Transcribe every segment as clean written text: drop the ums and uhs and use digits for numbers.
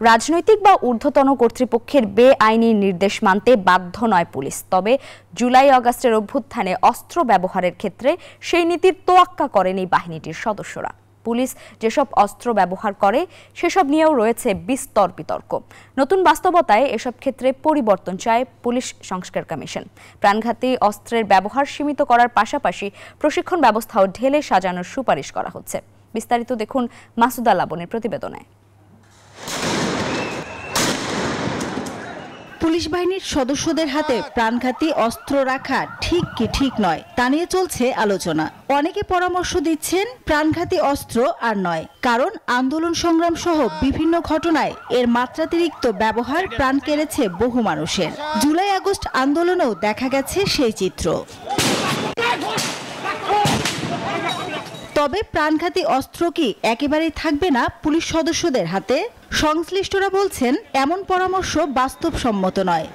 রাজনৈতিক বা ঊর্ধ্বতন কর্তৃপক্ষের বেআইনি নির্দেশ মানতে বাধ্য নয় পুলিশ, তবে জুলাই আগস্টের অভ্যুত্থানে অস্ত্র ব্যবহারের ক্ষেত্রে সেই নীতির তোয়াক্কা করেনি বাহিনীটির সদস্যরা। পুলিশ যেসব অস্ত্র ব্যবহার করে সেসব নিয়েও রয়েছে বিস্তর বিতর্ক। নতুন বাস্তবতায় এসব ক্ষেত্রে পরিবর্তন চায় পুলিশ সংস্কার কমিশন। প্রাণঘাতী অস্ত্রের ব্যবহার সীমিত করার পাশাপাশি প্রশিক্ষণ ব্যবস্থাও ঢেলে সাজানোর সুপারিশ করা হচ্ছে। বিস্তারিত দেখুন মাসুদা লাবনের প্রতিবেদনে। পুলিশ বাহিনীর সদস্যদের হাতে প্রাণঘাতী অস্ত্র রাখা ঠিক কি ঠিক নয় তা নিয়ে চলছে আলোচনা। অনেকে পরামর্শ দিচ্ছেন প্রাণঘাতী অস্ত্র আর নয়, কারণ আন্দোলন সংগ্রাম সহ বিভিন্ন ঘটনায় এর মাত্রাতিরিক্ত ব্যবহার প্রাণ কেড়েছে বহু মানুষের। জুলাই আগস্ট আন্দোলনেও দেখা গেছে সেই চিত্র। তবে প্রাণঘাতী অস্ত্র কি একেবারেই থাকবে না পুলিশ সদস্যদের হাতে? সংশ্লিষ্টরা বলছেন এমন পরামর্শ বাস্তবসম্মত নয়।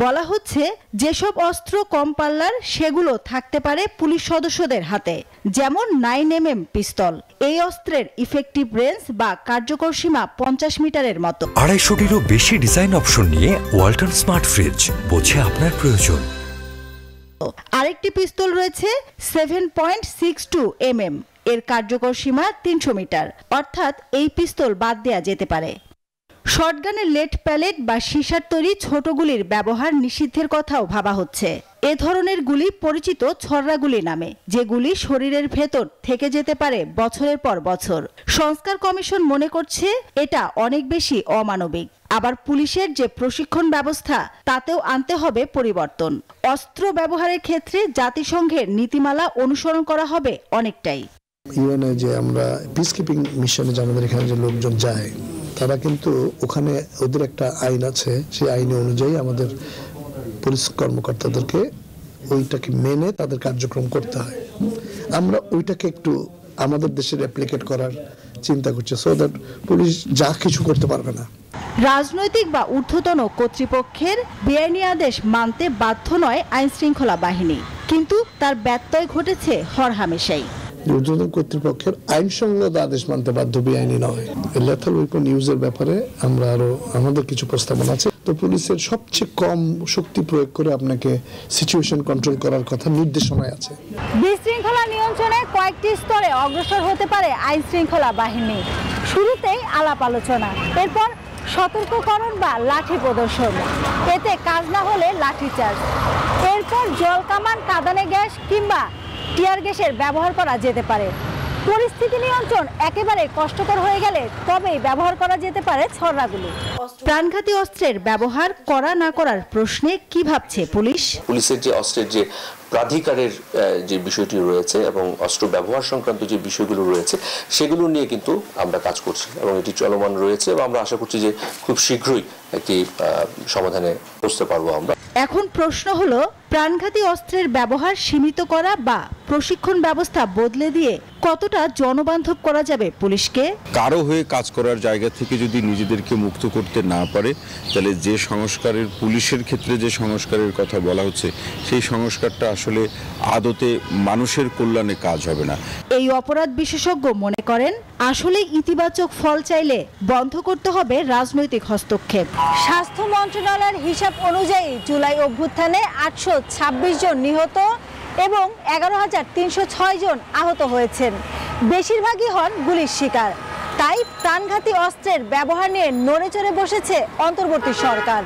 বলা হচ্ছে যেসব অস্ত্র কম পাল্লার সেগুলো থাকতে পারে পুলিশ সদস্যদের হাতে, যেমন 9mm পিস্তল। এই অস্ত্রের ইফেক্টিভ রেঞ্জ বা কার্যকর সীমা 50 মিটারের মতো। 250-টিরও বেশি ডিজাইন অপশন নিয়ে ওয়ালটন স্মার্ট ফ্রিজ, বোঝে আপনার প্রয়োজন। আরেকটি পিস্তল রয়েছে 7.62 mm, এর কার্যকর সীমা 300 মিটার, অর্থাৎ এই পিস্তল বাদ দেয়া যেতে পারে। শটগানের লেড প্যালেট বা সীসার তৈরি ছোট গুলির ব্যবহার নিষিদ্ধের কথাও ভাবা হচ্ছে। এ ধরনের গুলি পরিচিত ছররা গুলি নামে, যেগুলি শরীরের ভেতর থেকে যেতে পারে বছরের পর বছর। সংস্কার কমিশন মনে করছে এটা অনেক বেশি অমানবিক। আবার পুলিশের যে প্রশিক্ষণ ব্যবস্থা তাতেও আনতে হবে পরিবর্তন। অস্ত্র ব্যবহারের ক্ষেত্রে জাতিসংঘের নীতিমালা অনুসরণ করা হবে অনেকটাই। ইউএনএ যে আমরা পিস কিপিং মিশনে যে আমাদের এখানে যে লোকজন যায়, তারা কিন্তু ওখানে ওদের একটা আইন আছে, সেই আইন অনুযায়ী আমাদের পুলিশ কর্মকর্তাদেরকে ওইটাকে মেনে তাদের কার্যক্রম করতে হয়। আমরা ওইটাকে একটু আমাদের দেশে রেপ্লিকেট করার চিন্তা করছি, সো দ্যাট পুলিশ যা কিছু করতে পারবে না। রাজনৈতিক বা ঊর্ধ্বতন কর্তৃপক্ষের বেআইনি আদেশ মানতে বাধ্য নয় আইন শৃঙ্খলা বাহিনী, কিন্তু তার ব্যত্যয় ঘটেছে হরহামেশাই। ঊর্ধ্বতন কর্তৃপক্ষের আইনসঙ্গত আদেশ মানতে বাধ্য, বেআইনি নয়। লেথাল ওয়েপন ইউজের ব্যাপারে আমরা আরো আমাদের কিছু প্রস্তাবনা আছে। তো পুলিশের সবচেয়ে কম শক্তি প্রয়োগ করে আপনাকে সিচুয়েশন কন্ট্রোল করার কথা নির্দেশনায় আছে। বিশৃঙ্খলা নিয়ন্ত্রণে কয়েকটি স্তরে অগ্রসর হতে পারে আইন শৃঙ্খলা বাহিনী। শুরুতেই আলাপ আলোচনা, এরপর সতর্ককরণ বা লাঠি প্রদর্শন, এতে কাজ না হলে লাঠিচার্জ, এরপর জল কামান, কাঁদানে গ্যাস কিংবা টিয়ার গ্যাসের ব্যবহার করা যেতে পারে। পরিস্থিতি নিয়ন্ত্রণ একেবারে কষ্টকর হয়ে গেলে তবেই ব্যবহার করা যেতে পারে ছররাগুলি। প্রাণঘাতী অস্ত্রের ব্যবহার করা না করার প্রশ্নে কি ভাবছে পুলিশ? পুলিশের যে অস্ত্রের যে প্রাধিকারের যে বিষয়টি রয়েছে এবং অস্ত্র ব্যবহার সংক্রান্ত যে বিষয়গুলো রয়েছে সেগুলো নিয়ে কিন্তু আমরা কাজ করছি এবং এটি চলমান রয়েছে এবং আমরা আশা করছি যে খুব শীঘ্রই একটি সমাধানে পৌঁছতে পারবো আমরা। এখন প্রশ্ন হলো, প্রাণঘাতী অস্ত্রের ব্যবহার সীমিত করা বা প্রশিক্ষণ ব্যবস্থা বদলে দিয়ে কতটা জনবান্ধব করা যাবে পুলিশকে? কারো হয়ে কাজ করার জায়গা থেকে যদি নিজেদেরকে মুক্ত করতে না পারে, তাহলে যে সংস্কারের পুলিশের ক্ষেত্রে যে সংস্কারের কথা বলা হচ্ছে সেই সংস্কারটা আসলে আদতে মানুষের কল্যাণে কাজ হবে না। এই অপরাধ বিশেষজ্ঞ মনে করেন আসলে ইতিবাচক ফল চাইলে বন্ধ করতে হবে রাজনৈতিক হস্তক্ষেপ। স্বাস্থ্য মন্ত্রণালয়ের হিসাব অনুযায়ী জুলাই অভ্যুত্থানে 826 জন নিহত এবং 11,306 জন আহত হয়েছেন। বেশিরভাগই হন গুলির শিকার। তাই প্রাণঘাতী অস্ত্রের ব্যবহার নিয়ে নড়েচড়ে বসেছে অন্তর্বর্তী সরকার।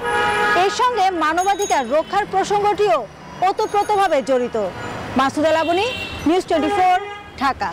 এর সঙ্গে মানবাধিকার রক্ষার প্রসঙ্গটিও ওতপ্রোতভাবে জড়িত। মাসুদা লাবনী, নিউজ 24, ঢাকা।